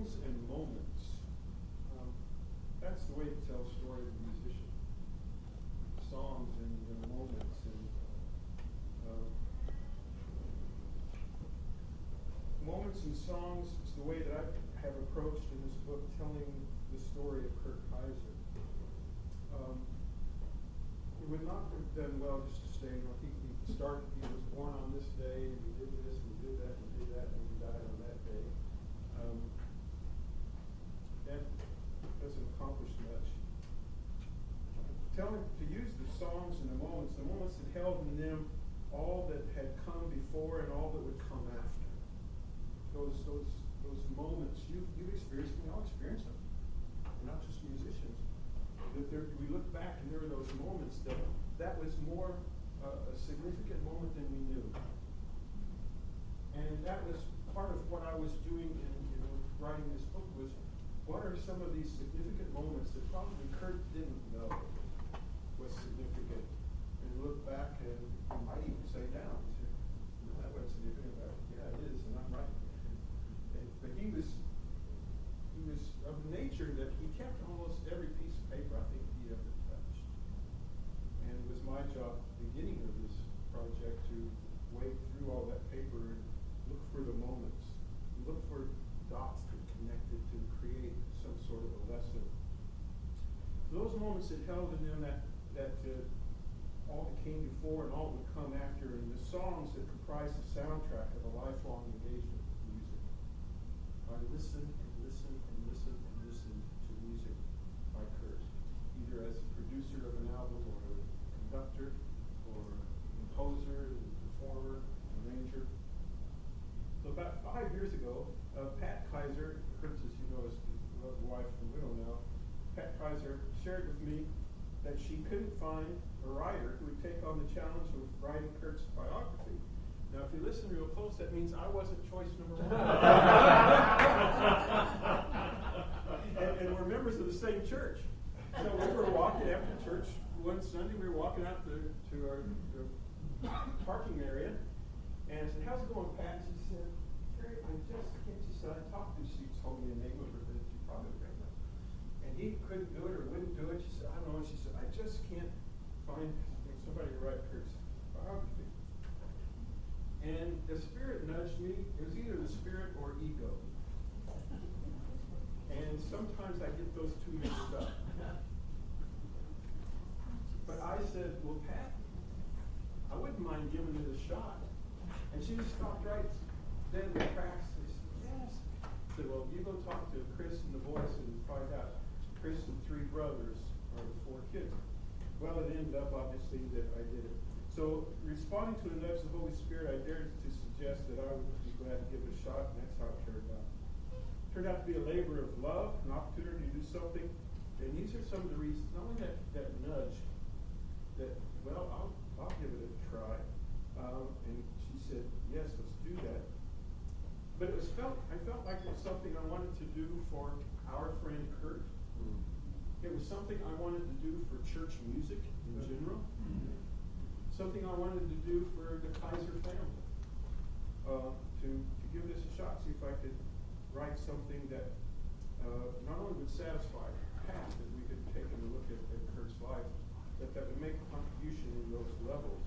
songs and moments. That's the way to tell a story of a musician. Songs and moments. And moments and songs is the way that I have approached in this book telling the story of Kurt Kaiser. It would not have done well just to say, he was born on this day, and he did this, and he did that, and he did that, and he died on that day. That doesn't accomplish much. To use the songs and the moments that held in them all that had come before and all that would come after. Those moments, you've experienced them, we all experience them. We're not just musicians. We look back and there were those moments that was more a significant moment than we knew. And that was part of what I was doing in writing this book was, what are some of these significant moments that probably Kurt didn't know was significant? And look back and you might even say down. No, that wasn't significant. Yeah, it is, and I'm right. But he was of nature that he kept almost every piece of paper I think he ever touched. And it was my job, beginning of this project, to wade through all that paper and look for the moments, look for dots that connected to create some sort of a lesson. Those moments that held in them that all that came before and all that would come after, and the songs that comprise the soundtrack of a lifelong engagement with music. I listened and listened and listened and listened to music by Kurt, either as a producer of an album or a conductor or composer, performer, arranger. So about 5 years ago, Pat Kaiser, Kurt's, as you know, is his wife and widow now, Pat Kaiser shared with me that she couldn't find a writer who would take on the challenge of writing Kurt's biography. Now, if you listen real close, that means I wasn't choice number one. and we're members of the same church. So we were walking after church one Sunday. We were walking out to our parking area, and I said, "How's it going, Pat?" And she said, "Terry, I just can't." She said, "I talked to you." She told me the name of her that you probably recognize. And he couldn't do it or wouldn't do it. She said, "I don't know." She said, "I just can't find somebody to write Kurt's biography." And the Spirit nudged me. It was either the Spirit or ego. And sometimes I get those two mixed up. But I said, "Well, Pat, I wouldn't mind giving it a shot." And she just stopped right dead in the tracks. And she said, "Yes." I said, "Well, you go talk to Chris and the boys and find out. Chris and 3 brothers are the 4 kids." Well, it ended up, obviously, that I did it. So, responding to the nudge of the Holy Spirit, I dared to suggest that I would be glad to give it a shot, and that's how it turned out. It turned out to be a labor of love, an opportunity to do something. And these are some of the reasons, not only that nudge, that, well, I'll give it a try. And she said, "Yes, let's do that." But I felt like it was something I wanted to do for our friend Kurt. It was something I wanted to do for church music in general. Something I wanted to do for the Kaiser family. To give this a shot, see if I could write something that not only would satisfy Pat, that we could take a look at Kurt's life, but that would make a contribution in those levels.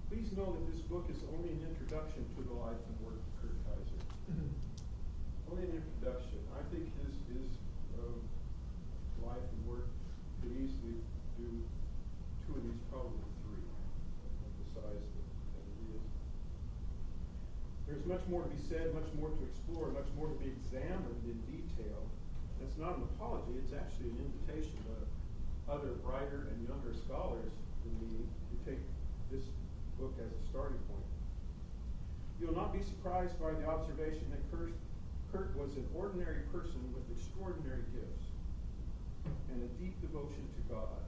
Please know that this book is only an introduction to the life and work of Kurt Kaiser. Only an introduction. I think his life and work could easily do 2 of these, probably 3, of the size that it is. There's much more to be said, much more to explore, much more to be examined in detail. That's not an apology, it's actually an invitation to other brighter and younger scholars than me to take this book as a starting point. You'll not be surprised by the observation that Kurt was an ordinary person with extraordinary gifts and a deep devotion to God.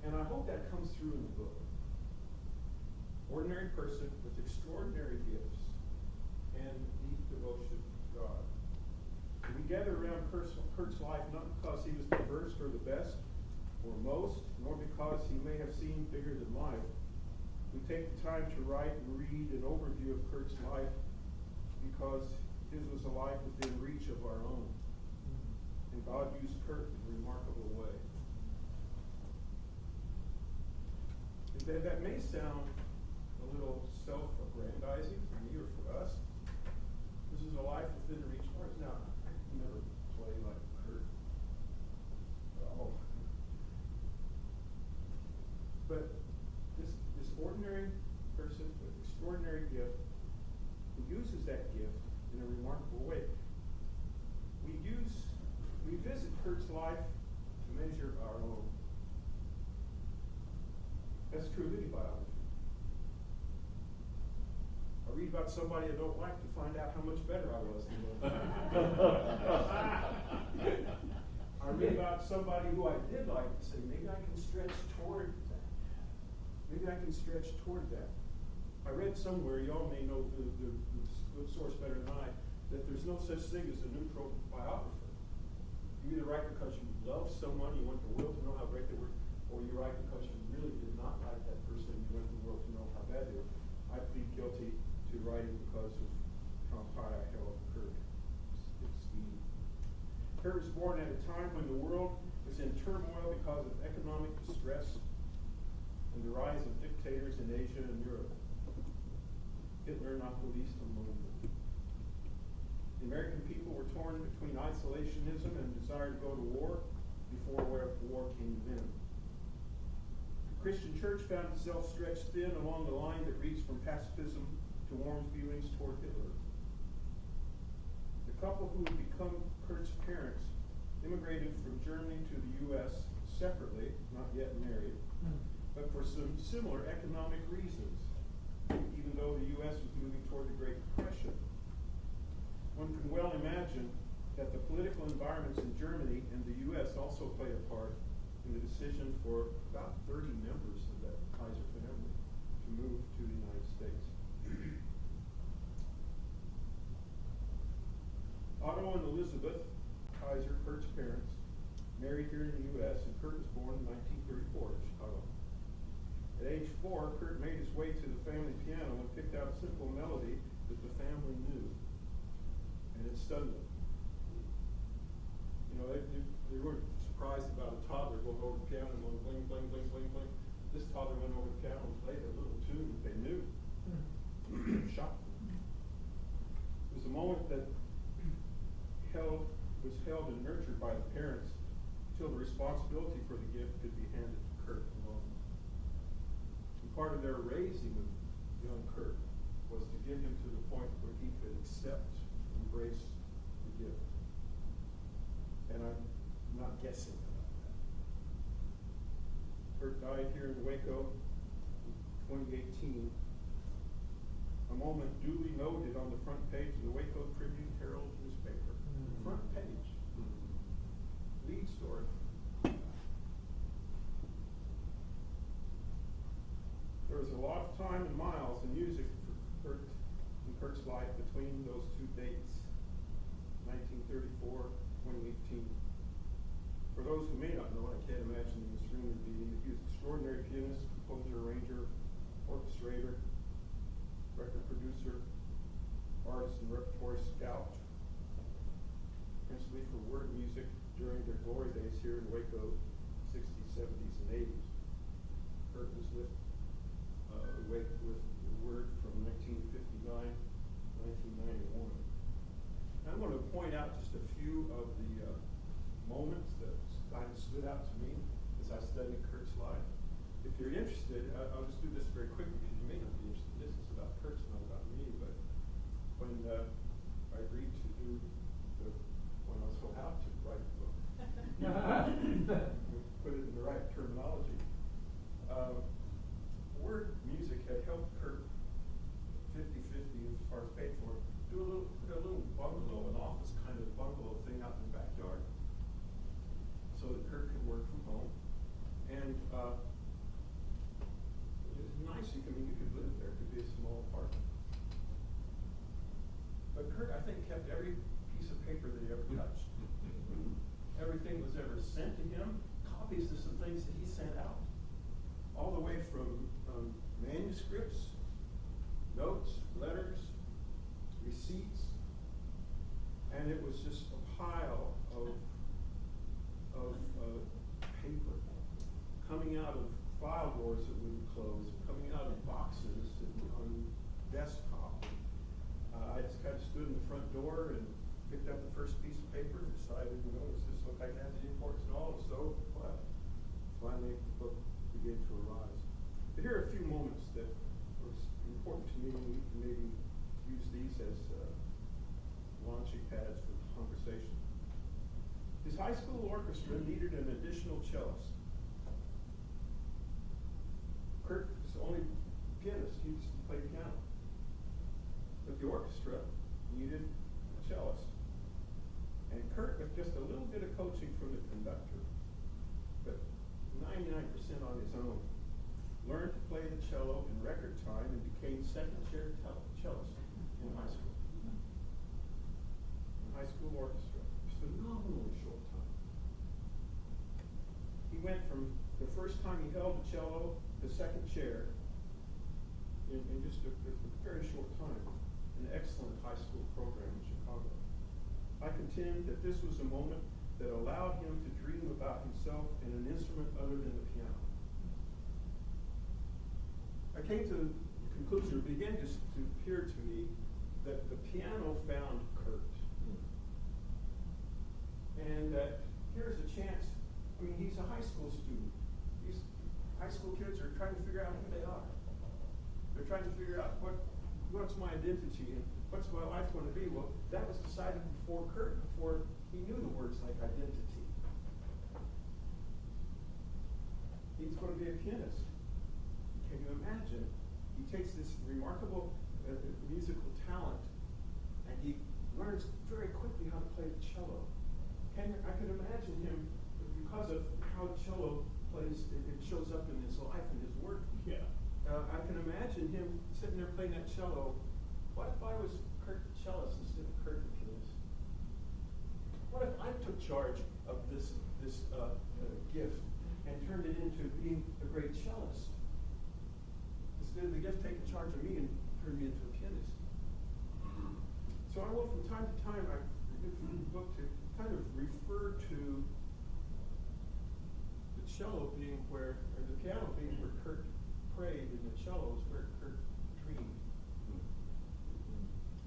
And I hope that comes through in the book. Ordinary person with extraordinary gifts and deep devotion to God. We gather around Kurt's life not because he was the first or the best or most, nor because he may have seemed bigger than life. We take the time to write and read an overview of Kurt's life because his was a life within reach of our own. And God used Kurt in a remarkable way. That may sound a little self-aggrandizing for me or for us. This is a life within reach of ours. Now, I can never play like Kurt at all. But this ordinary person with extraordinary gift, who uses that gift in a remarkable way. We visit Kurt's life to measure our own. That's true of any biography. I read about somebody I don't like to find out how much better I was than them. I read about somebody who I did like to say, maybe I can stretch toward that. Maybe I can stretch toward that. I read somewhere, y'all may know the source better than I, that there's no such thing as a neutral biographer. You either write because you love someone, you want the world to know how great they were, or you write because you really did not like that person, you want the world to know how bad they were. I plead guilty to writing because of how high I held Kurt. It's scheme. Kurt was born at a time when the world was in turmoil because of economic distress and the rise of dictators in Asia and Europe. Hitler not the least among them. The American people were torn between isolationism and desire to go to war before war came in. The Christian church found itself stretched thin along the line that reached from pacifism to warm feelings toward Hitler. The couple who had become Kurt's parents immigrated from Germany to the U.S. separately, not yet married, but for some similar economic reasons, even though the U.S. was moving toward the Great Depression. One can well imagine that the political environments in Germany and the U.S. also played a part in the decision for about 30 members of that Kaiser family to move to the United States. Otto and Elizabeth Kaiser, Kurt's parents, married here in the U.S., and Kurt was born in 1934 in Chicago. At age 4, Kurt made his way to the family piano and picked out a simple melody that the family knew. And it stunned them. You know, they weren't surprised about a toddler going over the piano and going bling, bling, bling, bling, bling. This toddler went over the piano and played a little tune that they knew. Shocked them. It was a moment that was held and nurtured by the parents until the responsibility for the gift could be handed to Kurt alone. And part of their raising of young Kurt was to get him to the point where he could accept and embrace the gift. And I'm not guessing about that. Kurt died here in Waco in 2018. A moment duly noted on the front page of the Waco Tribune Herald newspaper. Front page. Lead story. There was a lot of time and miles and music for Kurt in Kurt's life between those two dates, 1934, 2018. For those who may not know, I can't imagine in this room would be, he was an extraordinary pianist, composer, arranger, orchestrator, record producer, artist and repertoire scout, principally for word music during their glory days here in Waco, 60s, 70s, and 80s. Kurt was with the word from 1959, 1991. And I'm going to point out just a few of the moments that kind of stood out to me as I studied Kurt's life. If you're interested, I'll just do this very quickly because you may not be interested. This is about Kurt's, not about me. But when I agreed to do when I was told how to write the book, put it in the right terminology. Word music had helped Kurt 50-50 as far as paid for it. Put a little bungalow, an office kind of bungalow thing out in the backyard, so that Kurt could work from home. And it was nice. You could live there. It could be a small apartment. But Kurt, I think, kept every piece of paper that he ever touched. Everything was ever sent to him. Copies of some things that he sent out, all the way from manuscripts, notes, letters, receipts, clothes coming out of boxes and on desktop. I just kind of stood in the front door and picked up the first piece of paper and decided, does this look like it has any importance at all? If so, well, finally the book began to arise. But here are a few moments that were important to me, and we can maybe use these as launching pads for conversation. His high school orchestra needed an additional cellist. Kurt was the only pianist. He used to play piano. But the orchestra needed a cellist. And Kurt, with just a little bit of coaching from the conductor, but 99% on his own, learned to play the cello in record time and became second chair cellist in high school. In high school orchestra. Phenomenally short time. He went from the first time he held the cello to second chair in just a very short time. An excellent high school program in Chicago. I contend that this was a moment that allowed him to dream about himself and an instrument other than the piano. I came to the conclusion, it began to appear to me that the piano found Kurt. And here's a chance. I mean, he's a high school student. These high school kids are trying to figure out who they are. They're trying to figure out what's my identity and what's my life going to be. Well, that was decided before Kurt, before he knew the words like identity. He's going to be a pianist. Can you imagine? He takes this remarkable musical talent and he learns very quickly how to play the cello. I could imagine him, because of how cello plays, it shows up in his life and his work. Yeah. I can imagine him sitting there playing that cello. What if I was Kurt the cellist instead of Kurt the pianist? What if I took charge of this gift and turned it into being a great cellist? Instead of the gift taking charge of me and turned me into a pianist. So I will, from time to time, I read from the book to kind of refer to the cello being where, or the piano being where Kurt prayed, and the cello is where Kurt dreamed.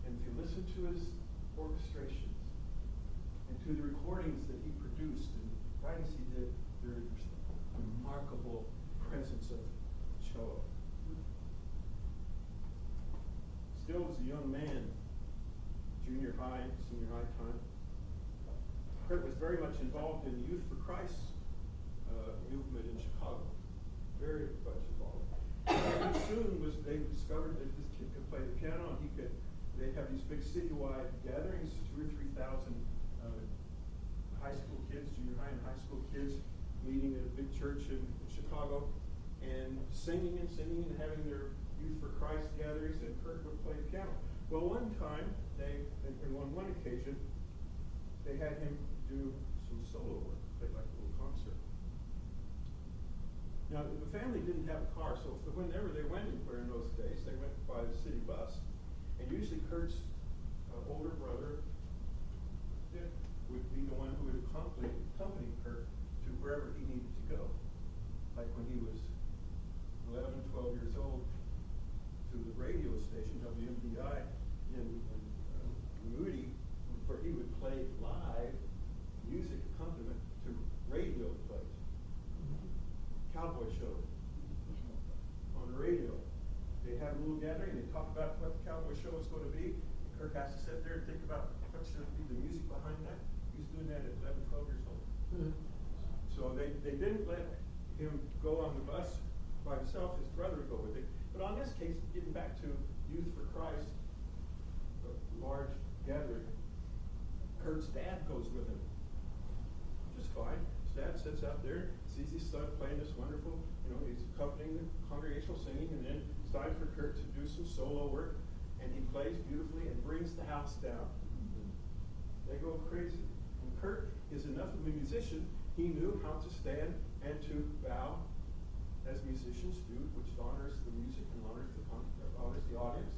And if you listen to his orchestrations and to the recordings that he produced and writings he did, there's a remarkable presence of cello. Still as a young man, junior high, senior high time, Kurt was very much involved in the Youth for Christ movement in Chicago. Very much involved. And soon they discovered that this kid could play the piano, and they'd have these big citywide gatherings, 2,000 or 3,000 high school kids, junior high and high school kids, meeting at a big church in Chicago, and singing and having their Youth for Christ gatherings, and Kurt would play the piano. Well, one time, on one occasion, they had him do some solo work, play like a little concert. Now, the family didn't have a car, so whenever they went anywhere in those days, they went by the city bus. And usually Kurt's older brother Dick would be the one who would accompany Kurt to wherever he needed to go. Like when he was 11, 12 years old, to the radio station, WMBI, in Moody, where he would play live music accompaniment to radio plays. Cowboy show on the radio. They have a little gathering, they talk about what the cowboy show is going to be. And Kirk has to sit there and think about what should be the music behind that. He was doing that at 11, 12 years old. So they didn't let him go on the bus by himself. His brother would go with him. But on this case, getting back to Youth for Christ, a large gathering, Kurt's dad goes with him. Just fine. His dad sits out there, sees his son playing this wonderful, he's accompanying the congregational singing, and then it's time for Kurt to do some solo work, and he plays beautifully and brings the house down. They go crazy. And Kurt is enough of a musician, he knew how to stand and to bow as musicians do, which honors the music and honors the audience.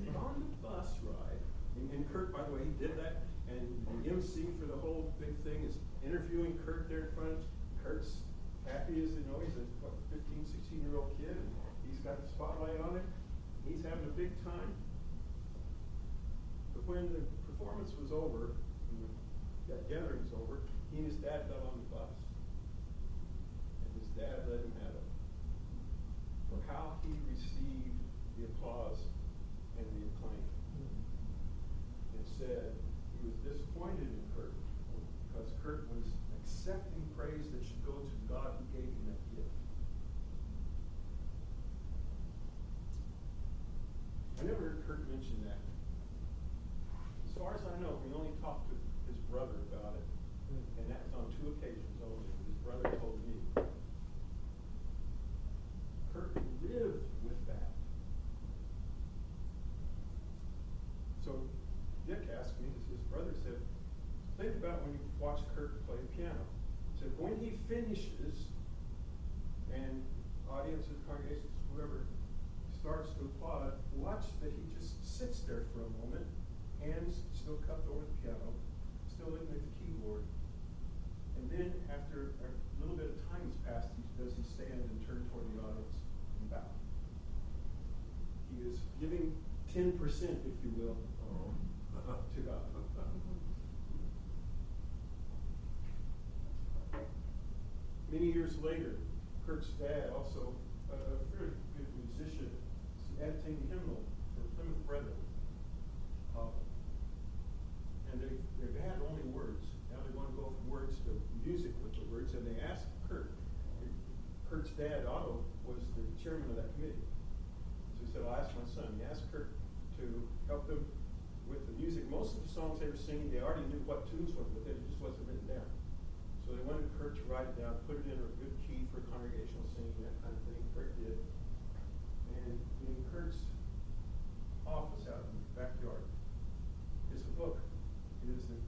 But on the bus ride, and Kurt, by the way, he did that, and the MC for the whole big thing is interviewing Kurt there in front. Kurt's happy as he's a said he was disappointed in Kurt because Kurt was accepting praise that should go to God who gave him that gift. I never heard Kurt mention that. As far as I know, he only talked to his brother about it, and that was on 2 occasions only. His brother told me. Kurt lived with that. So Dick asked me, his brother said, think about when you watch Kurt play piano. He said, when he finishes, and audiences, congregations, whoever starts to applaud, watch that he just sits there for a moment, hands still cupped over the piano, still looking at the keyboard. And then after a little bit of time has passed, does he stand and turn toward the audience and bow? He is giving 10%, if you will, to God. Many years later, Kurt's dad, also a very good musician, had to sing the hymnal for Plymouth Brethren. And they've had only words. Now they want to go from words to music with the words, and they asked Kurt. Kurt's dad, Otto, was the chairman of that committee. So he said, I'll ask my son. He asked Kurt to help them with the music. Most of the songs they were singing, they already knew what tunes went with it. It just wasn't written down. So they wanted Kurt to write it down, put it in a good key for congregational singing, that kind of thing. Kurt did. And in Kurt's office out in the backyard is a book. It is an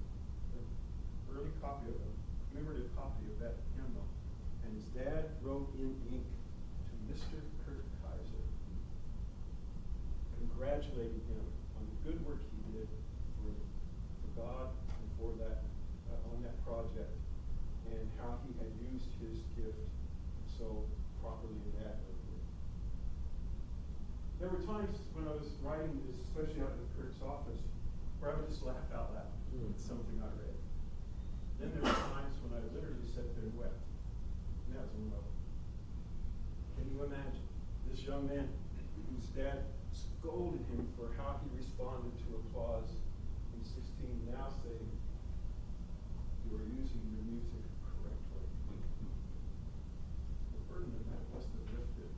early copy of a commemorative copy of that hymnal. And his dad wrote in ink to Mr. Kurt Kaiser, congratulating him on the good work he did for God and for that on that project, and how he had used his gift so properly and admirably. There were times when I was writing this, especially out in Kurt's office, where I would just laugh out loud at something I read. Then there were times when I literally sat there and wept. And that was one of them. Can you imagine this young man whose dad scolded him for how he responded to applause in 16, now saying, you are using your music correctly. The burden of that must have lifted.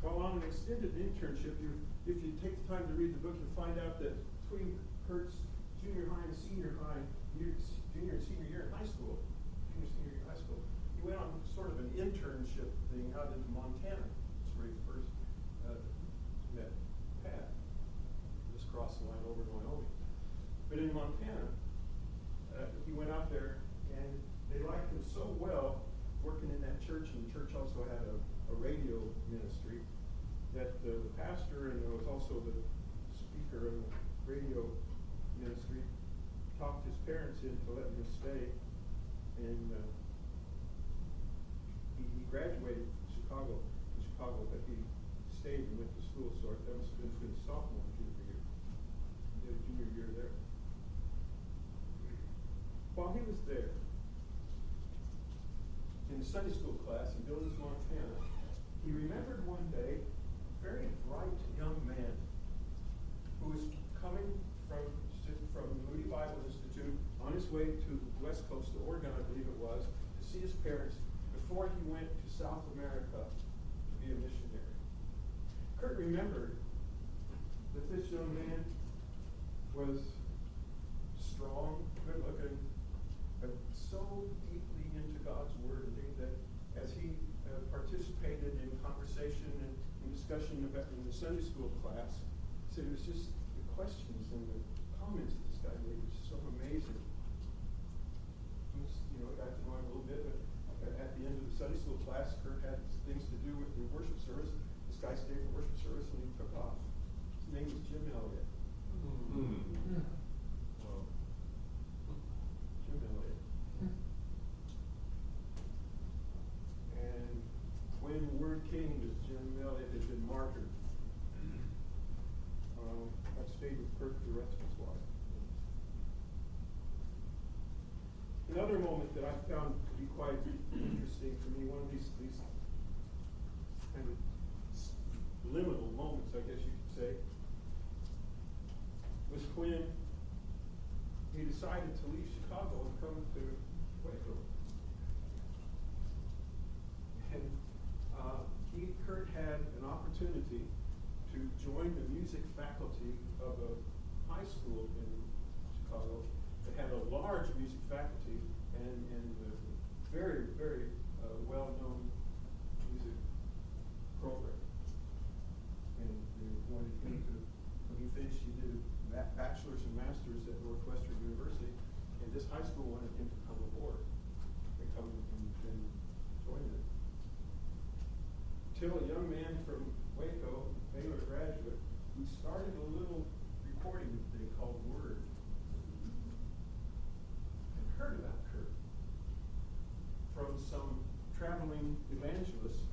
While on an extended internship, if you take the time to read the book, you'll find out that between Kurt's junior high and senior and senior year in high school, senior year in high school, he went on sort of an internship thing out into Montana. That's where he first met Pat. Just crossed the line over to Wyoming. But in Montana, he went out there, and they liked him so well working in that church, and the church also had a radio ministry, that the pastor, and there was also the speaker of the radio ministry, talked his parents into letting him stay, and he graduated in Chicago, but he stayed and went to school, so that must have been between sophomore and junior year. He did a junior year there. While he was there, in the Sunday school class in Billings, Montana, he remembered one day a very bright young man who was coming from Moody Bible Institute on his way to the West Coast, to Oregon, I believe it was, to see his parents before he went to South America to be a missionary. Kurt remembered that this young man was strong, good looking, but so deeply into God's Word, and that as he participated in conversation and in discussion about in the Sunday school class, he said it was just the questions and the comments that this guy made was so amazing. Got to know him a little bit, but at the end of the Sunday school class, Kurt had things to do with the worship service. This guy stayed for worship service, and he took off. His name was Jim Elliott. Wow. Jim Elliott. And when word came that Jim Elliott had been martyred, I stayed with Kurt the rest of his life. Another moment that I found to be quite interesting for me, one of these kind of liminal moments, I guess you could music faculty of a high school in Chicago that had a large music faculty and a very, very well-known music program. And they wanted him to, when he finished, he did a bachelor's and master's at Northwestern University, and this high school wanted him to come aboard and come and join it. Till a young man from Waco, Baylor graduate, who started a little recording thing called Word, and heard about Kurt from some traveling evangelist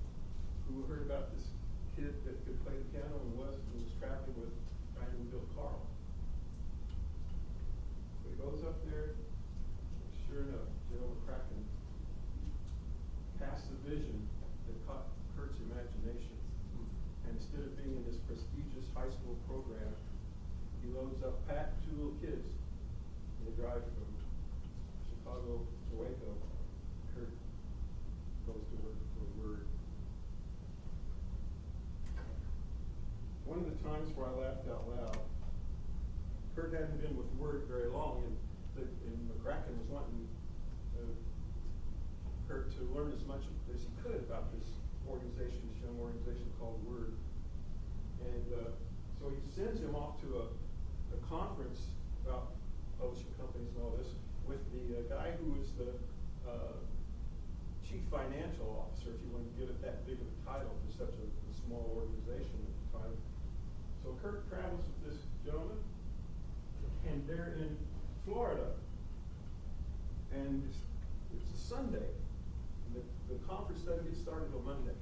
who heard about this kid that could play the piano and was traveling with a guy named Bill Carl. So he goes up there, and sure enough, General McCracken passed the vision that caught Kurt's imagination. And instead of being in this prestigious high school program, he loads up, packed two little kids, and they drive from Chicago to Waco. Kurt goes to work for Word. One of the times where I laughed out loud, Kurt hadn't been with Word very long, and McCracken was wanting Kurt to learn as much as he could about this organization, this young organization called Word. And so he sends him off to a conference about publishing companies and all this with the guy who was the chief financial officer, if you want to give it that big of a title for such a small organization at the time. So Kurt travels with this gentleman, and they're in Florida. And it's a Sunday. And the conference doesn't get started till Monday.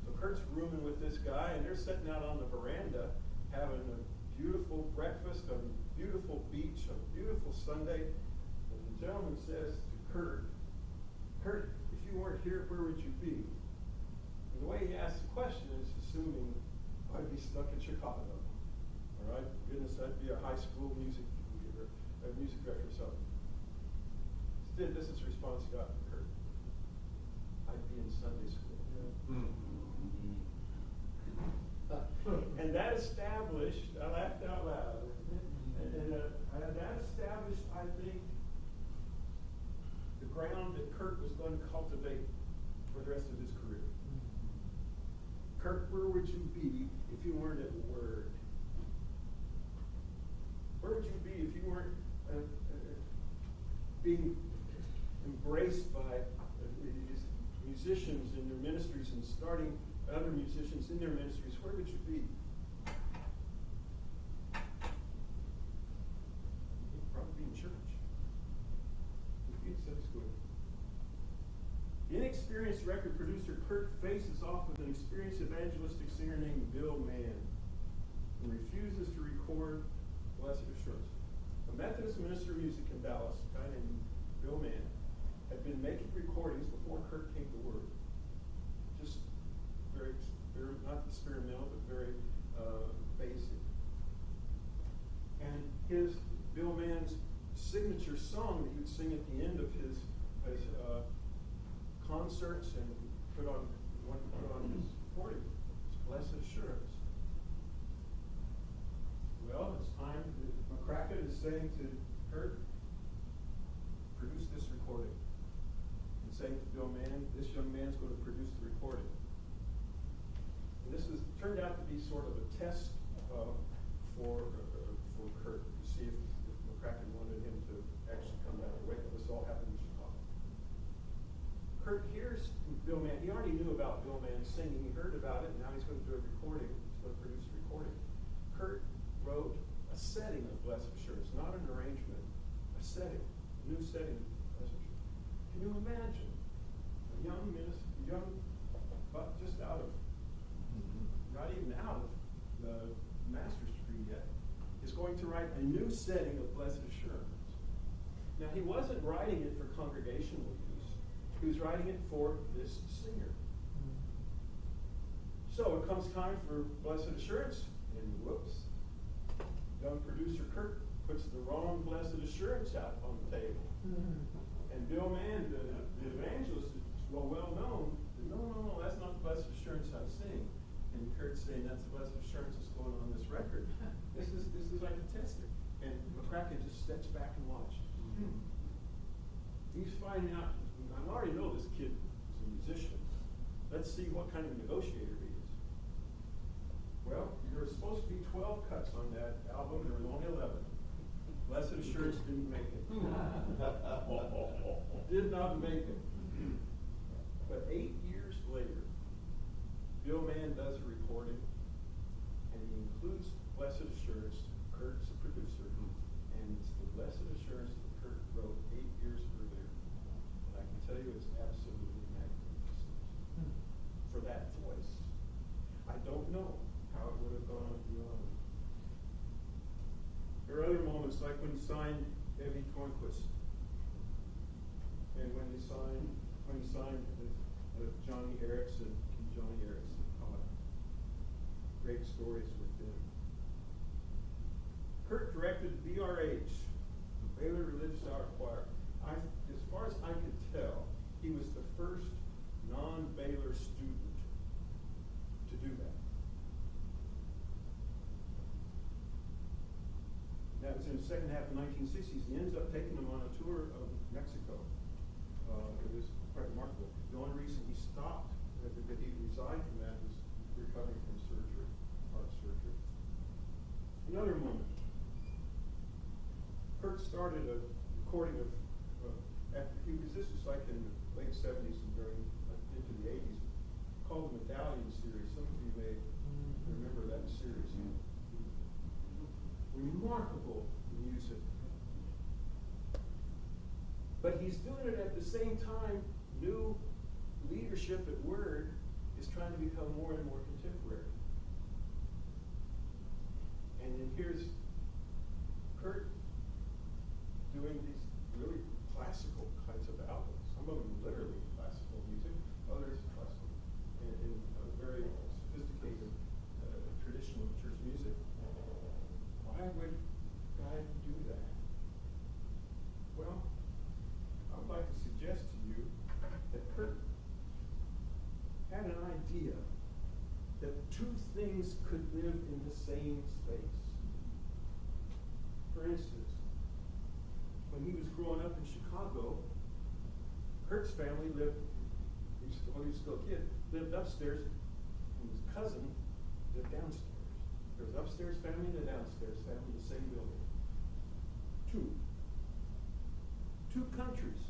So Kurt's rooming with this guy, and they're sitting out on the veranda having a beautiful breakfast on a beautiful beach, a beautiful Sunday. And the gentleman says to Kurt, "Kurt, if you weren't here, where would you be?" And the way he asks the question is assuming I'd be stuck in Chicago. All right? Goodness, I'd be a high school music director or something. Instead, this is the response he got from Kurt. I'd be in Sunday school. Yeah. And that established, I laughed out loud, and that established, I think, the ground that Kurt was going to cultivate for the rest of his career. Kurt, where would you be if you weren't at Word? Where would you be if you weren't being embraced by these musicians in their ministries and starting other musicians in their ministries? Where would you be? You'd probably be in church. You'd be in Sunday school. The inexperienced record producer Kurt faces off with an experienced evangelistic singer named Bill Mann, who refuses to record Blessed Assurance. A Methodist minister of music in Dallas, a guy named Bill Mann, had been making recordings before Kurt came to Word. Just very, not experimental, but very basic. And Bill Mann's signature song that he would sing at the end of his concerts and put on his recording was Blessed Assurance. Well, it's time. McCracken is saying to Kurt, produce this recording. And saying to Bill Mann, this young man's going to produce the recording. And this turned out to be sort of a test for Kurt to see if McCracken wanted him to actually come back to Waco. This all happened in Chicago. Kurt hears Bill Mann. He already knew about Bill Mann singing. He heard about it, and now he's going to do a recording. He's going to produce a recording. Kurt wrote a setting of Blessed Assurance, not an arrangement, a setting, a new setting of Blessed Assurance. Can you imagine a young minister, but just out of, not even out of the master's degree yet, is going to write a new setting of Blessed Assurance. Now, he wasn't writing it for congregational use. He was writing it for this singer. So it comes time for Blessed Assurance, and whoops, young producer Kurt puts the wrong Blessed Assurance out on the table. And Bill Mann, the evangelist, is well known, no, that's not the Blessed Assurance I sing. And Kurt's saying that's the Blessed Assurance that's going on this record. out, I already know this kid is a musician. Let's see what kind of negotiator he is. Well, there were supposed to be 12 cuts on that album. There were only 11. Blessed Assurance didn't make it. Did not make it. But 8 years later, Bill Mann does a recording, and he includes Blessed Assurance. Kurt's the producer, and it's the Blessed Assurance that Kurt wrote 8 years earlier. And I can tell you it's absolutely magnificent for that voice. I don't know how it would have gone beyond. There are other moments, like when he signed Evie Tornquist, and when he signed Johnny Erickson, Johnny Erickson. Great stories with him. Kurt directed BRH, the Baylor Religious Hour Choir. As far as I could tell, he was the first non-Baylor student to do that. That was in the second half of the 1960s. He ends up taking them on a tour of Mexico. It was quite remarkable. The only reason he stopped, that he resigned from that, was recovering from surgery, heart surgery. Another moment. Kurt started a recording of, this was like in the late 70s and into the 80s, called the Medallion series. Some of you may remember that series. Remarkable music. But he's doing it at the same time. New leadership at Word is trying to become more and more contemporary. And then here's Kurt doing these really classical kinds of albums. Some of them literally classical music, others classical in very sophisticated traditional church music. Why would God do that? Well, I would like to suggest to you that Kurt had an idea that two things could live in the same space. For instance, when he was growing up in Chicago, Kurt's family lived, he was still a kid, lived upstairs, and his cousin lived downstairs. There was upstairs family and a downstairs family in the same building. Two countries.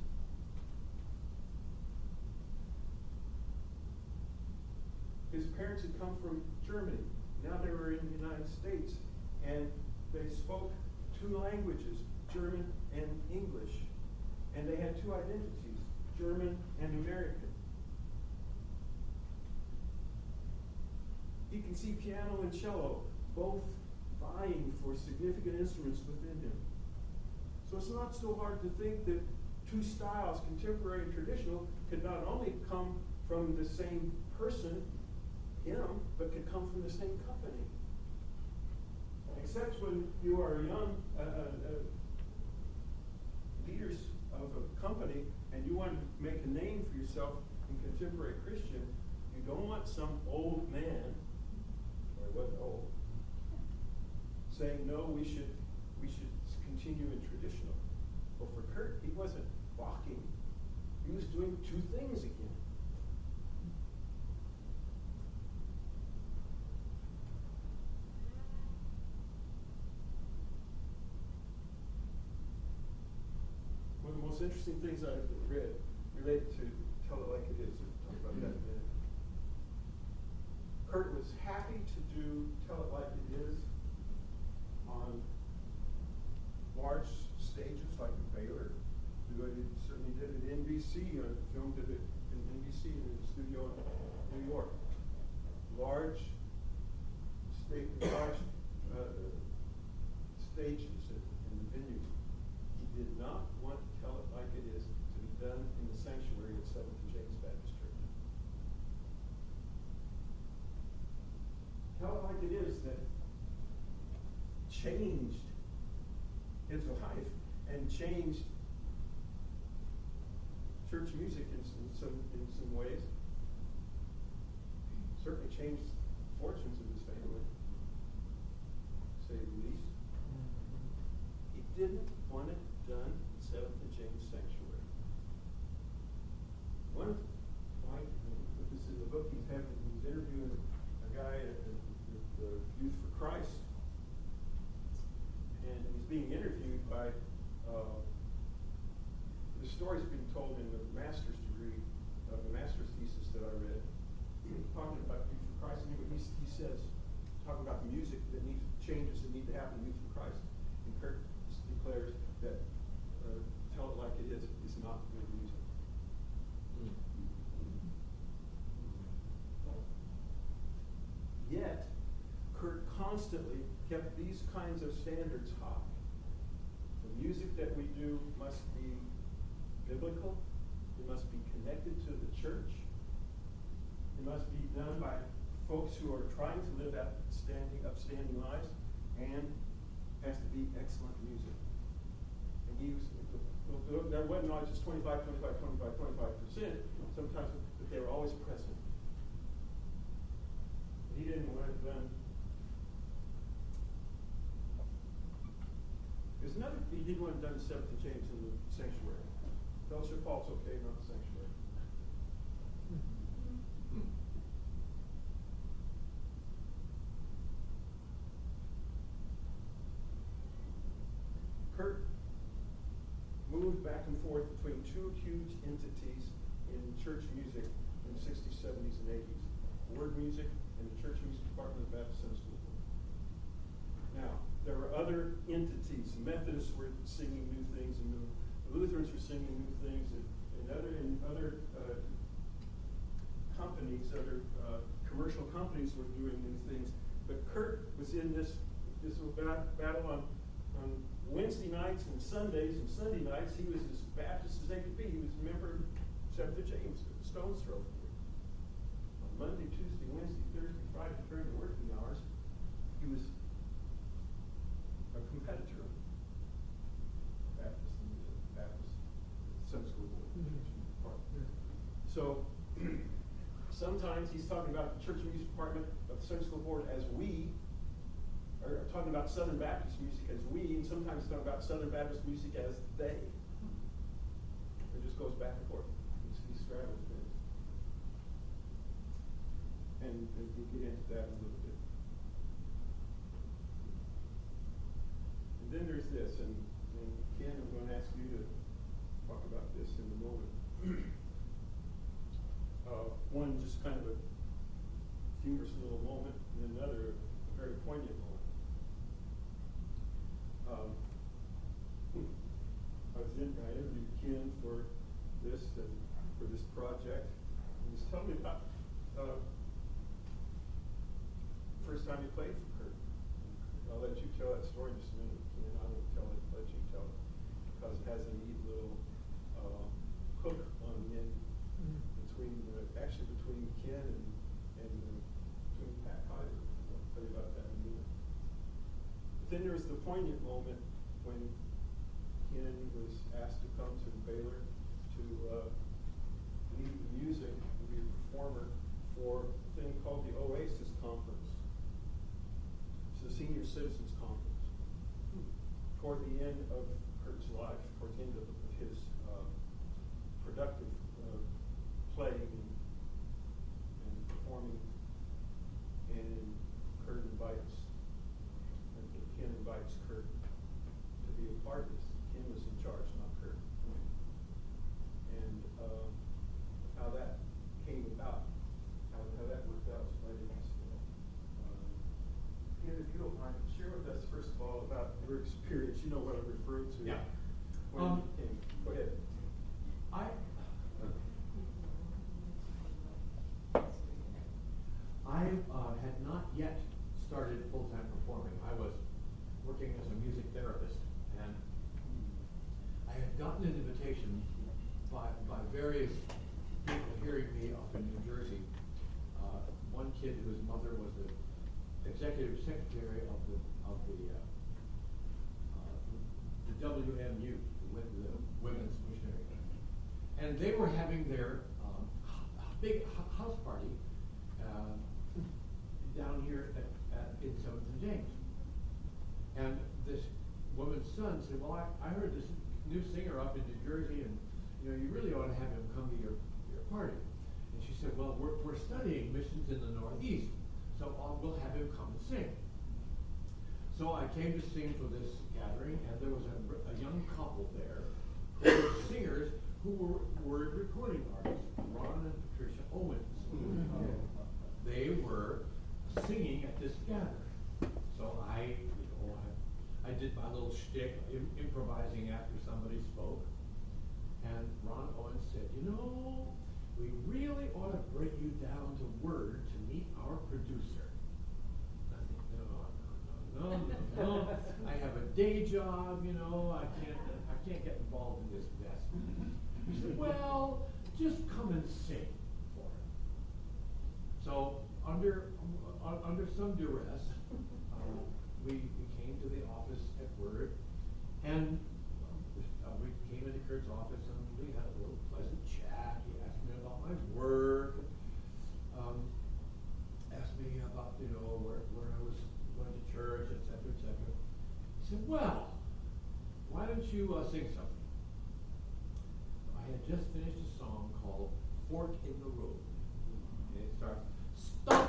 His parents had come from Germany. Now they were in the United States, and they spoke two languages, German and English. And they had two identities, German and American. You can see piano and cello both vying for significant instruments within him. So it's not so hard to think that two styles, contemporary and traditional, could not only come from the same person, him, but could come from the same company. Except when you are young leaders of a company and you want to make a name for yourself in contemporary Christian, you don't want some old man, or he wasn't old, saying, no, we should continue in traditional. Well, for Kurt, he wasn't balking. He was doing two things again. One of the most interesting things I've read related to Tell It Like It Is. We'll talk about that in a minute. Kurt was happy to do Tell It Like It Is on large stages like Baylor. He certainly did it in NBC, filmed it in NBC in the studio in New York. Large stages in the venue. He did not want Tell It Like It Is to be done in the sanctuary at 7th and James Baptist Church. Tell It Like It Is that changed his life and changed church music in some ways. Certainly changed fortunes of his family, to say the least. He didn't want it done at 7th and James Sanctuary. constantly kept these kinds of standards high. The music that we do must be biblical. It must be connected to the church. It must be done by folks who are trying to live upstanding lives, and has to be excellent music. And there wasn't always just 25%, sometimes, but they were always present. He didn't want it done. There's another, he didn't want it done 7th of James in the sanctuary. Fellowship Hall's okay, not the sanctuary. Kurt moved back and forth between two huge entities in church music in the 60s, 70s, and 80s. Word music and the church music department of the Baptist Sunday School Board. Now, there were other entities. The Methodists were singing new things, and the Lutherans were singing new things, and other companies, other commercial companies were doing new things. But Kurt was in this battle on Wednesday nights and Sundays and Sunday nights. He was as Baptist as they could be. He was a member of 7th of James, a stone's throw from here. On Monday, Tuesday, Wednesday, Thursday, Friday, during the working hours, he was a competitor of Baptist Sunday School Board. So sometimes he's talking about the church music department of the Sunday School Board as we, or talking about Southern Baptist music as we, and sometimes talking about Southern Baptist music as they. It just goes back and forth. He straddles things. And we'll get into that in a little bit. And then there's this, and Ken, I'm going to ask you to talk about this in a moment. One just kind of a humorous little moment, and another a very poignant moment. I interviewed Ken for this project. And he's telling me about first time he played for Kurt. I'll let you tell that story in just a minute, Ken. I won't tell it, let you tell it, because it has a neat little hook on the end between Ken and between Pat Kaiser. I'll tell you about that in a minute. But then there was the poignant moment when Ken was asked to come to Baylor to lead the music and be a performer for a thing called the Oasis Conference. It's the Senior Citizens Conference. Toward the end of Kurt's life, toward the end of his productive playing and performing, and Ken invites Kurt to be a part of this. Ken was in charge, not Kurt. And how that came about, how that worked out was quite interesting. Ken, if you don't mind, share with us first of all about your experience. You know what I'm referring to. Yeah. When you came. Go ahead. I had not yet started full-time performing. I was working as a music therapist, and I had gotten an invitation by various people hearing me up in New Jersey. One kid whose mother was the executive secretary of the WMU, the Women's Missionary Union, and they were having their big house party down here in 7th and James. And this woman's son said, well, I heard this new singer up in New Jersey, and you really ought to have him come to your party. And she said, well, we're studying missions in the Northeast, so we'll have him come and sing. So I came to sing for this gathering, and there was a young couple there who were singers who were recording artists, Ron and Patricia Owens. They were singing at this gathering. So I did my little shtick, improvising after somebody spoke. And Ron Owens said, we really ought to break you down to word to meet our producer. I think, no, day job, you know, I can't get involved in this mess. He said, well, just come and sing for him. So under some duress, we came to the office at Word, and we came into Kurt's office and we had a little pleasant chat. He asked me about my work, asked me about, you know, where I was going to church, etc., etc. He said, well, why don't you sing something? I had just finished a song called Fork in the Road. And it starts, stop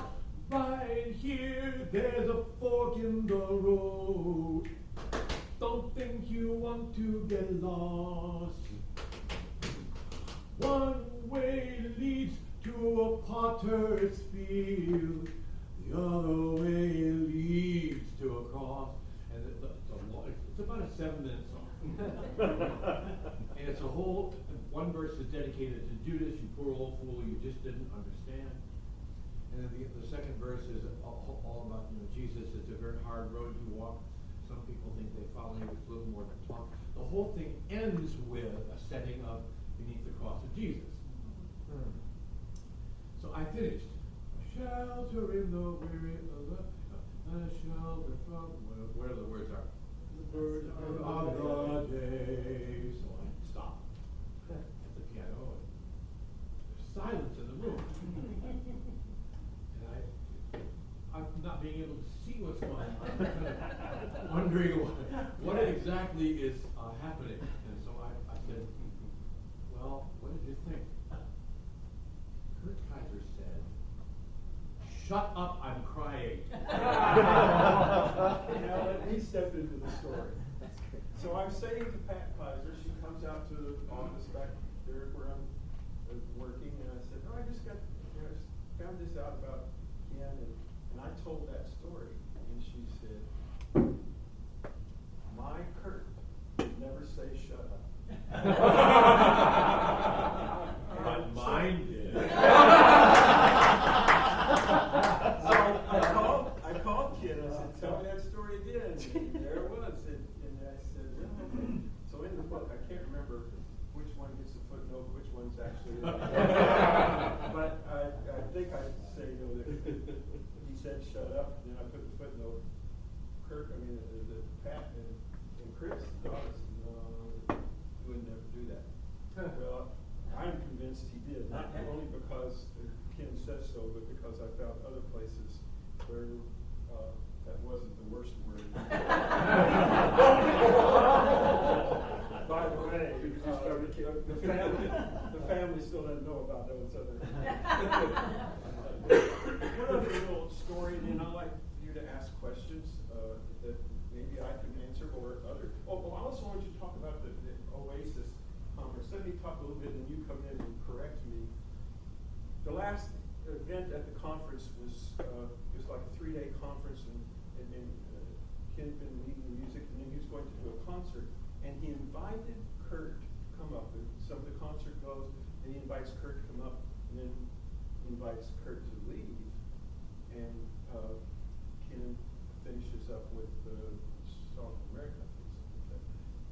right here, there's a fork in the road. Don't think you want to get lost. One way leads to a potter's field, the other way leads to a cross. And it's about a 7-minute song. And it's a whole, one verse is dedicated to Judas, you poor old fool, you just didn't understand. And then the second verse is all about, you know, Jesus, it's a very hard road to walk. Some people think they follow you with a little more than talk. The whole thing ends with a setting of beneath the cross of Jesus. So I finished. A shelter in the weary of the, a shelter from, whatever the words are. The birds of the day. So I stopped at the piano, and there's silence in the room. And I'm not being able to see what's going on. I'm kind of wondering what exactly is happening. And so I said, well, what did you think? Kurt Kaiser said, shut up, I'm crying. Now let me step into the story. So I'm saying to Pat Kaiser, she comes out to the office back there where I'm working, and I said, oh, I just found this out about Ken, and I told that story, and she said, my Kurt never say shut up. But mine did. So I called Ken, I said, tell me that story again. And there it was, and I said, well, okay. So in the book, I can't remember which one gets a footnote, which one's actually in it. But I think I say, you know, that he said shut up, and then I put the footnote. The Pat and Chris, no, he would never do that. Well, I'm convinced he did, not only because Ken said so, but because I found other places where that wasn't the worst word. By the way, the family still doesn't know about those other. One other little story, and I'd like for you to ask questions that maybe I can answer or other. Oh, I also want you to talk about the Oasis conference. Let me talk a little bit, and you come in and correct me. The last event at the conference was it was like a 3-day conference, and Ken had been leading the music, and then he was going to do a concert, and he invited Kurt to come up. And some of the concert goes, and he invites Kurt to come up, and then he invites Kurt to leave, and Ken finishes up with the song America.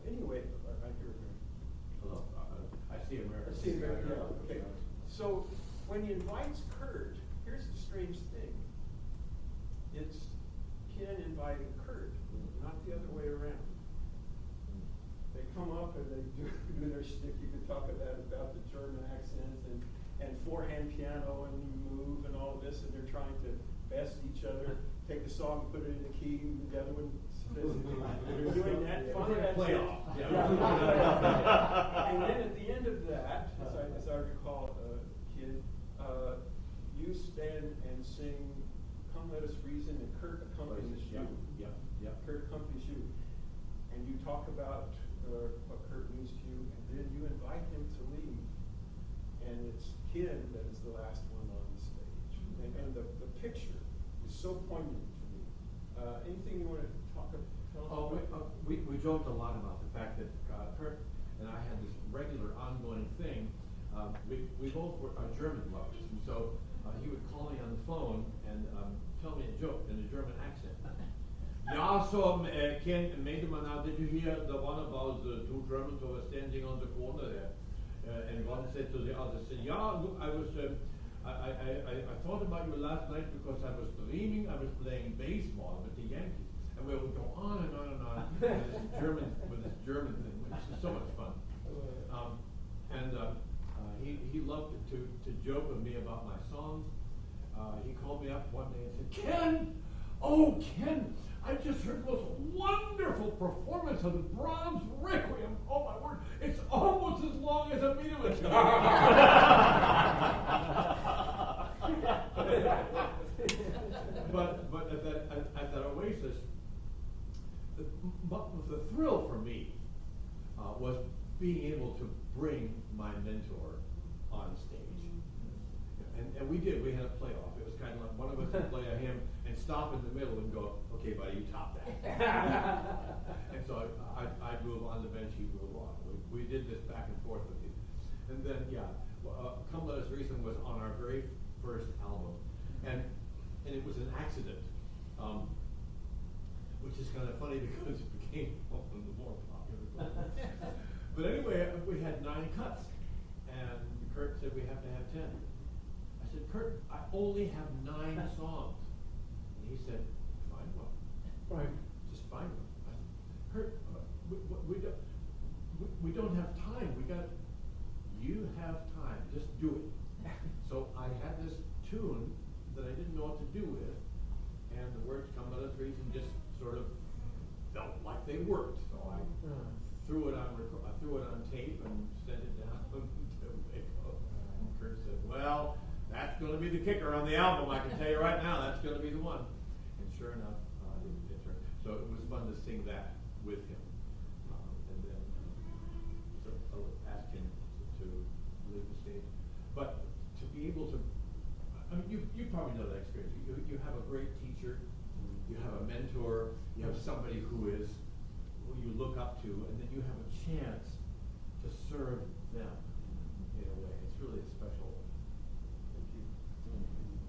Anyway, I hear America. Hello, I see America. I see America, yeah, okay. So when he invites Kurt, here's the strange thing. It's Ken inviting Kurt, not the other way around. They come up and they do their shtick. You can talk about the German accents and forehand piano and move and all of this, and they're trying to best each other. Take the song, put it in the key, and the other one they're doing that. Finally, that's it. And then at the end of that, as I recall, Kid, you stand and sing "Come Let Us Reason," and Kurt accompanies you. Yeah. Kurt accompanies you, and you talk about what Kurt means to you, and then you invite him to leave, and it's Ken that is the last one on the stage, and the picture is so poignant to me. Anything you want to tell us about? We joked a lot about the fact that Kurt and I had this regular ongoing thing. We both are German lovers, and so he would call me on the phone and tell me a joke in a German accent. Yeah, so Ken, Medemann, did you hear the one about the two Germans who were standing on the corner there? And one said to the other, said, yeah, look, I thought about you last night because I was dreaming I was playing baseball with the Yankees. And we would go on and on and on with this German thing, which is so much fun. He loved to joke with me about my songs. He called me up one day and said, Ken! Oh, Ken! I just heard the most wonderful performance of the Brahms Requiem. Oh, my word. It's almost as long as a Minovich. But at that Oasis, the thrill for me was being able to bring my mentor on stage. And we did. We had a playoff. It was kind of like one of us would play a hymn and stop in the middle and go, okay, buddy, you top that. And so I'd move on the bench, he'd move on. We did this back and forth with you. And then, Come Let Us Reason was on our very first album. And it was an accident, which is kind of funny because it became one of the more popular songs. But anyway, we had 9 cuts. And Kurt said we have to have 10. I said, Kurt, I only have 9 songs. And he said, find one. Right. Just find one. I said, Kurt, we don't have time. You have time. Just do it. So I had this tune that I didn't know what to do with, and the words Come Let Us Reason just sort of felt like they worked. So I threw it on tape and sent it down to Waco. And Kurt said, well, that's going to be the kicker on the album. I can tell you right now, that's going to be the one. And sure enough, it turned. So it was fun to sing that with him. And then ask him to leave the stage. But to be able to, I mean, you probably know that experience. You have a great teacher, you have a mentor, you have somebody who you look up to, and then you have a chance to serve them in a way. It's really special. Thank you.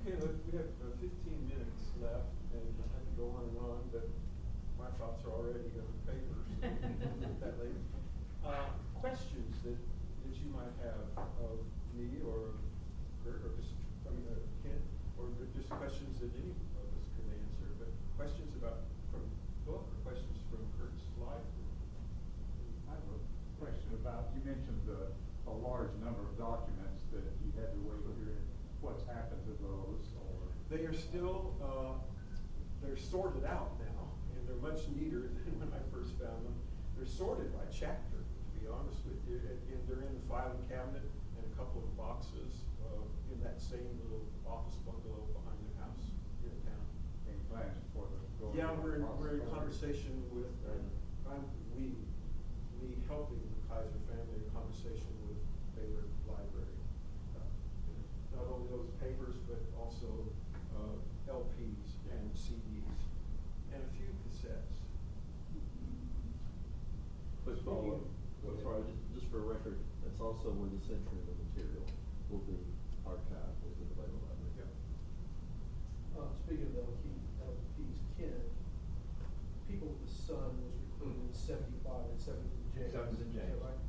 Okay, look, we have 15 minutes left, and I can go on and on, but my thoughts are already on the papers. That late. Questions that you might have of me or Kurt, or just Ken, or just questions that any of us could answer, but questions from the book or questions from Kurt's life. I have a question about, you mentioned a large number of documents that you had to wait here. What's happened to those? Or They are still, they're sorted out now, and they're much neater than when I first found them. They're sorted by chapter, to be honest with you, and they're in the filing cabinet and a couple of boxes in that same little office bungalow behind the house here in town. any plans for the? Yeah, we're in conversation with, me helping the Kaiser family, in conversation with Baylor Library. Not only those papers, but also LPs and CDs, and a few cassettes. Quick follow-up. Sorry, just for a record, that's also where the Century of the material will be archived within the Baylor Library. Yeah. Speaking of LPs, Ken, People with the Sun was recorded in 75 at 7th and James. 7th and James. Is that right?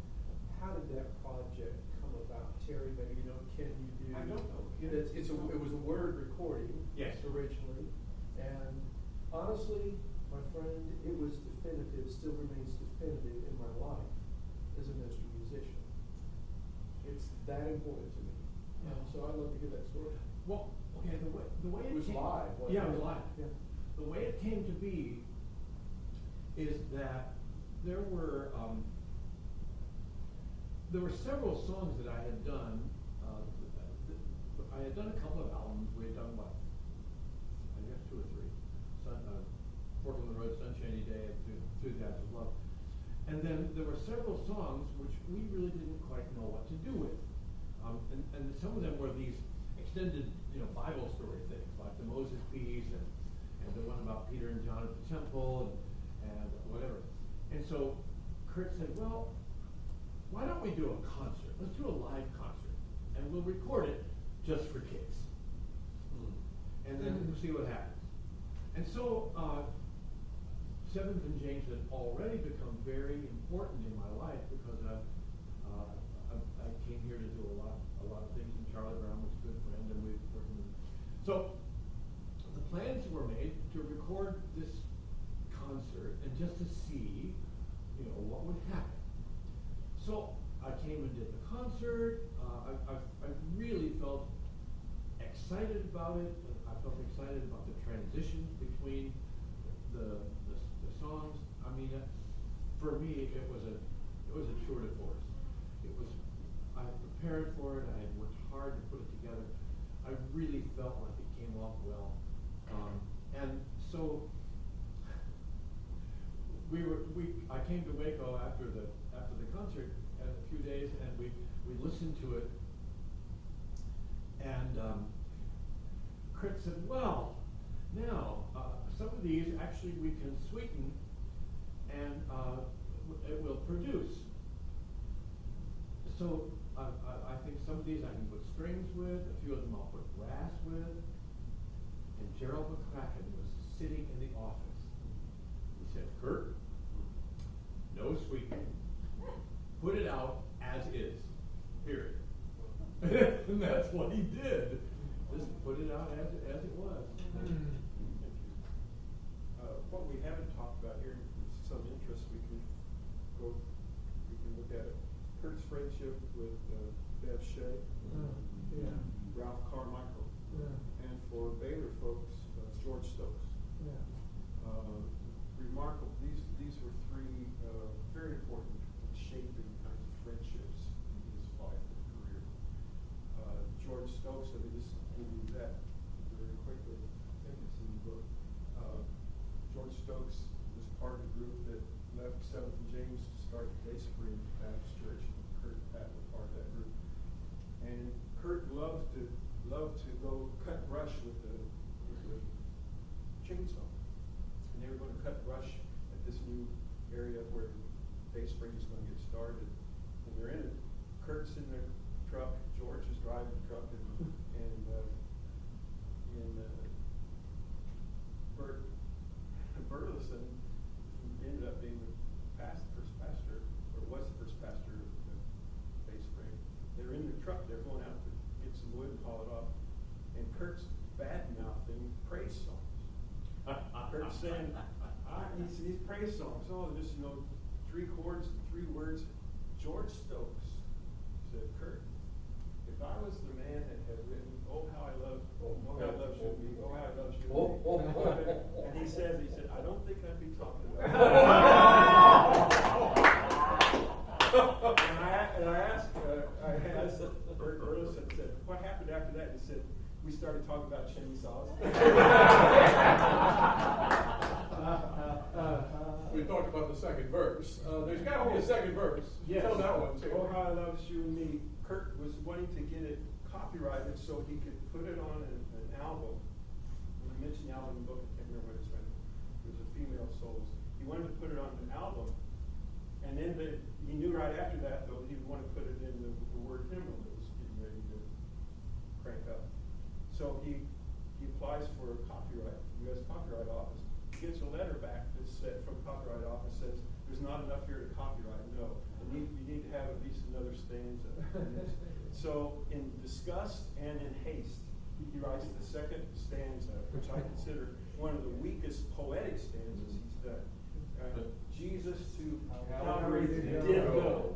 How did that project come about? Terry, maybe you know, Ken, you do. I don't know. It was a word recording. Yes. Originally, and honestly, my friend, it was definitive. Still remains definitive in my life as a minister musician. It's that important to me. So I'd love to hear that story. Well, okay, the way It was live, wasn't Yeah, it? it was live. Yeah. The way it came to be is that there were several songs that I had done. I had done a couple of albums. We had done what? I guess 2 or 3. Fork on the Road, Sunshiny Day, and Through the Eyes of Love. And then there were several songs which we really didn't quite know what to do with. And some of them were these extended, Bible story things, like the Moses piece and the one about Peter and John at the temple and whatever. And so Kurt said, well, why don't we do a concert? Let's do a live concert, and we'll record it just for kids. And then we'll see what happens. And so Seventh and James had already become very important in my life because I came here to do a lot of things, and Charlie Brown was a good friend, and we were working. So the plans were made to record this concert and just to see, what would happen. So I came and did the concert. I really felt excited about it. I felt excited about the transitions between the songs. I mean, for me, it was a tour de force. I prepared for it. I had worked hard to put it together. I really felt like it came off well, and so I came to Waco after the concert in a few days, and we listened to it, and Kurt said, "Well, now some of these actually we can sweeten, and it will produce. So I think some of these I can put strings with, a few of them I'll put brass with." And Gerald McCracken was sitting in the office. He said, "Kurt, no sweetening. Put it out as is, period." And that's what he did. Just put it out as it was. What we haven't talked about here, with some interest, we can look at it. Kurt's friendship with Bev Shea, Yeah. Ralph Carmichael, Yeah. and for Baylor folks, George Stokes. Yeah. Remarkable. These were three very important, shaping kinds of friendships in his life and career. George Stokes, let me just give you that very quickly. I think it's in the book. George Stokes was part of the group that left Seventh and James to start Dayspring Baptist Church. Kurt and Pat were part of that group. And Kurt loved to go cut brush with the chainsaw. And they were going to cut brush at this new area where Dayspring is going to get started. And they're in it. Kurt's in the truck, George is driving the truck, and Bert Burleson ended up being the first pastor, or was the first pastor of Dayspring. They're in the truck, they're going out to get some wood and haul it off, and Kurt's bad-mouthing praise songs. Kurt's saying, these praise songs, just 3 chords and 3 words. George Stokes said, "Kurt, if I was the man that had written, oh how I love you and me, oh how I love you and me," and he said, "I don't think I'd be talking about it." And I asked Bert Burleson, said, "What happened after that?" He said, "We started talking about chainsaws." We talked about the second verse. There's got to be a second verse. Yes. Tell that one too. Oh, how I love you and me. Kurt was wanting to get it copyrighted so he could put it on an album. When I mentioned the album in the book, I can't remember what it's from. It was a female souls. He wanted to put it on an album, and then he knew right after that, though, he would want to put it in the word hymnal that was getting ready to crank up. So he applies for a copyright, U.S. Copyright Office. He gets a letter back that said, from the Copyright Office, says, "There's not enough here to copyright. No, you need to have at least another stanza." So, in disgust and in haste, he writes the second stanza, which I consider one of the weakest poetic stanzas he's done. Jesus to Calvary did go.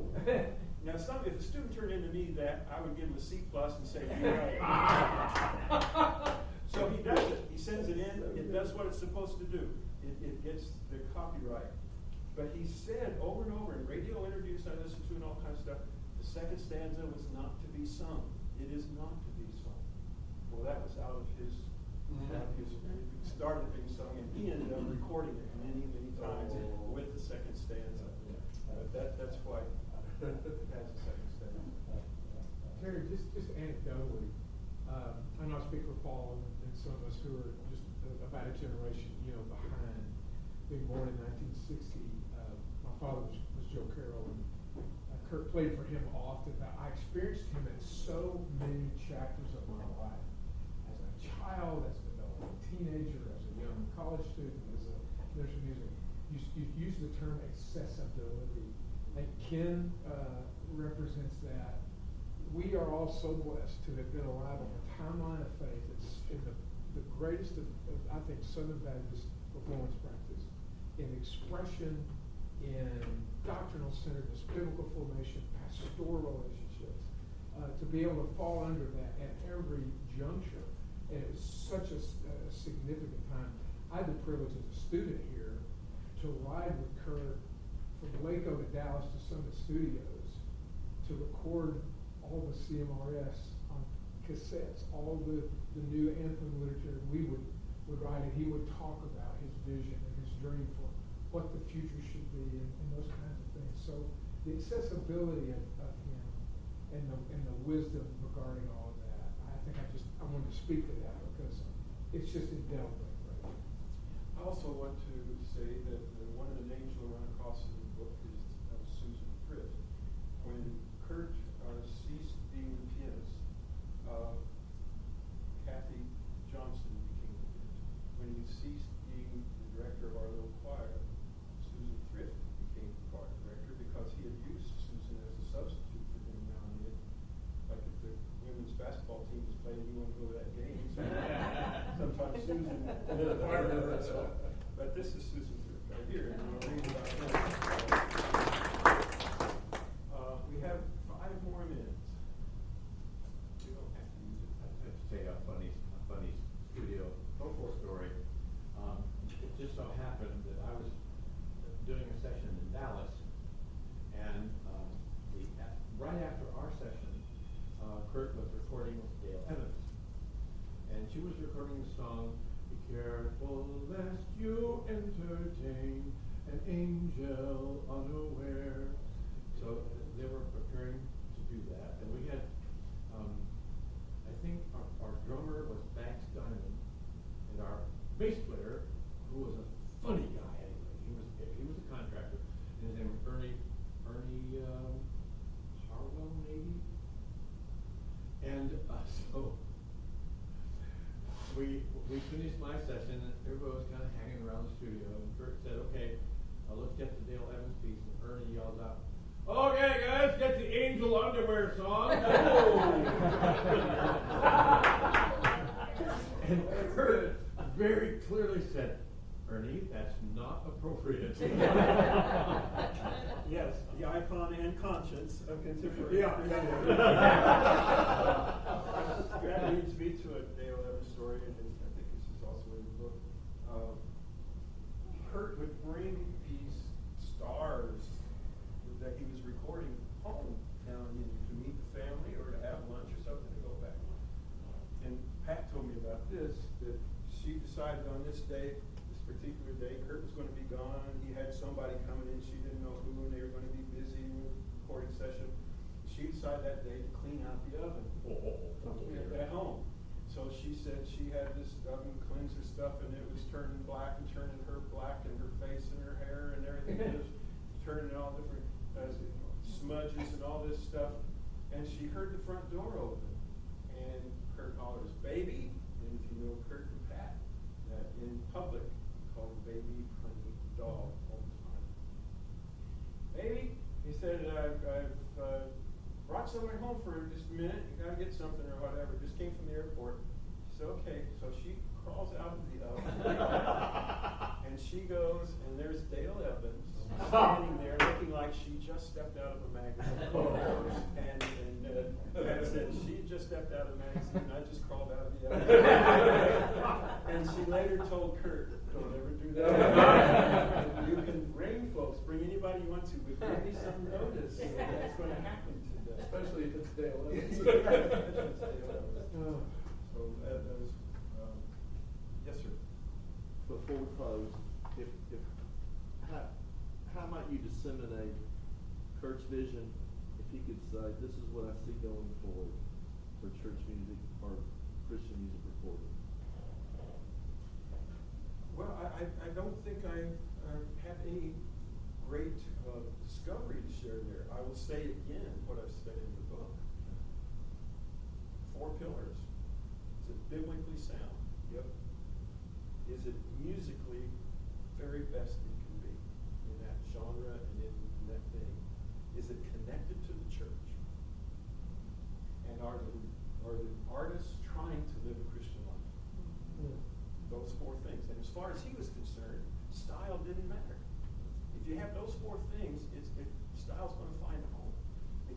Now, if a student turned into me that, I would give him a C+ and say, "You're right." So he does it. He sends it in. It does what it's supposed to do. It gets the copyright. But he said over and over in radio interviews I listened to and all kinds of stuff, the second stanza was not to be sung. It is not to be sung. Well, that was out of his it started being sung, and he ended up recording it many, many times with the second stanza. That's why it has a second stanza. Terry, just anecdotally, I know I speak for Paul and some of us who are just about a generation, behind. Being born in 1960, my father was Joe Carroll, and Kurt played for him often. I experienced him in so many chapters of my life, as a child, as a teenager, as a young college student, as a nursery music. you use the term accessibility. And Ken represents that. We are all so blessed to have been alive on a timeline of faith that's in the greatest of, I think, Southern Baptist performance practice, in expression, in doctrinal centeredness, biblical formation, pastoral relationships, to be able to fall under that at every juncture. And it was such a significant time. I had the privilege as a student here to ride with Kurt from Waco to Dallas to Summit Studios to record all the CMRS on cassettes, all the new anthem literature. We would write, and he would talk about his vision and his dream for what the future should be and those kinds of things. So the accessibility of him and the wisdom regarding all of that, I think I wanted to speak to that because it's just indelible. Right? I also want to say that one of the names you'll run across in the book is Susan Thrift. When Kurt ceased being the pianist, Kathy Johnson became the pianist. When he ceased being the director of our little choir, Susan Thrift became the choir director because he had used Susan as a substitute for him now and then. Like if the women's basketball team was playing, you want to go to that game. So sometimes Susan did a choir member. But this is Susan Thrift right here, and we'll read about him. We have 5 more minutes. We don't have to use it. I have to tell you a funny studio story. It just so happened that I was doing a session in Dallas, and right after our session, Kurt was recording with Dale Evans, and she was recording the song, "Be careful lest you entertain an angel unaware." So they were preparing to do that, and we had, I think our drummer was Bax Diamond, and our bass player, who was a funny guy anyway, he was a contractor, and his name was Ernie Harwell maybe, and so we finished my session, and everybody was kind of hanging around the studio, and Kurt said, "Okay, let's get the Dale Evans piece," and Ernie yelled out, "Okay, guys, get the Angel Underwear song." And Kurt very clearly said, "Ernie, that's not appropriate." Yes, the icon and conscience of contemporary. Yeah. That leads me to a Dale Evans story, and I think this is also in the book. Kurt would bring these stars that he was recording home now and then to meet the family or to have lunch or something to go back. And Pat told me about this, that she decided on this day, this particular day, Kurt was going to be gone, and he had somebody coming in, she didn't know who, and they were going to be busy with the recording session. She decided that day to clean out the oven at home. So she said she had this oven cleanser stuff, and it was turning black and turning her black, and her face and her hair and everything was turning all different smudges and all this stuff. And she heard the front door open, and Kurt hollers, "Baby!" And if you know Kurt and Pat, that in public called baby, honey, dog all the time. "Baby," he said, I've brought somebody home for just a minute. You gotta get something or whatever. Just came from the airport." She said, "Okay." So she crawls out of the oven, and she goes, and there's Dale Evans standing there looking like she just stepped out of a magazine. And Pat said, "She just stepped out of a magazine. I just crawled out of the oven." And she later told Kurt, "Don't ever do that. You can bring folks, bring anybody you want to, but give me some notice that that's going to happen today." Especially if it's Dale Evans. So that was, yes, sir. Before we close, how might you disseminate Kurt's vision if he could say, "This is what I see going forward for church music or Christian music recording"? Well, I don't think I have any great discovery to share there. I will say again what I've said in the book. 4 pillars. Is it biblically sound? Yep. Is it musically very best it can be? fine to live a Christian life. Those four things. And as far as he was concerned, style didn't matter. If you have those four things, style's going to find a home.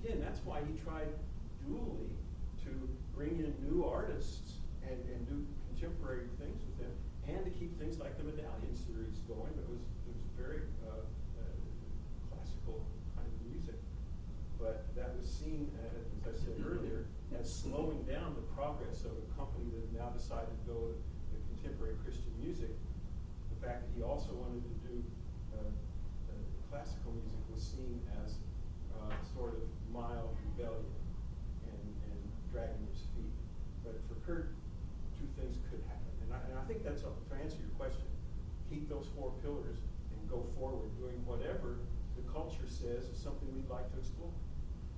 Again, that's why he tried dually to bring in new artists and do contemporary things with them, and to keep things like the Medallion series going. It was very classical kind of music, but that was seen, as I said earlier, as slowing down the progress of a company that now decided to go to contemporary Christian music. The fact that he also wanted to do classical music was seen as sort of mild rebellion and dragging his feet. But for Kurt, two things could happen. And I think that's, to answer your question, keep those four pillars and go forward doing whatever the culture says is something we'd like to explore.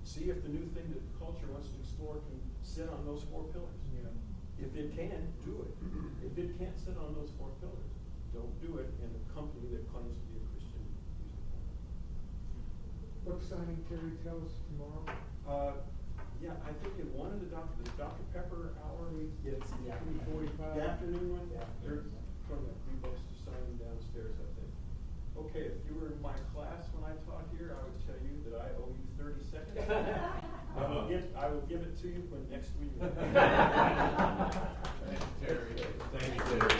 See if the new thing that the culture wants to explore can sit on those four pillars. Yeah. If it can, do it. If it can't sit on those four pillars, don't do it in a company that claims to be a Christian music company. Book signing, Terry, tell us tomorrow? Yeah, I think in one of the Dr. Pepper hour, Yes, yeah. 3:45. the afternoon one, Yeah. there's going to be books to sign downstairs, I think. Okay, if you were in my class when I taught here, I would tell you that I owe you 30 seconds. I will give it to you when next week. Thank you, Terry. Thank you, Terry.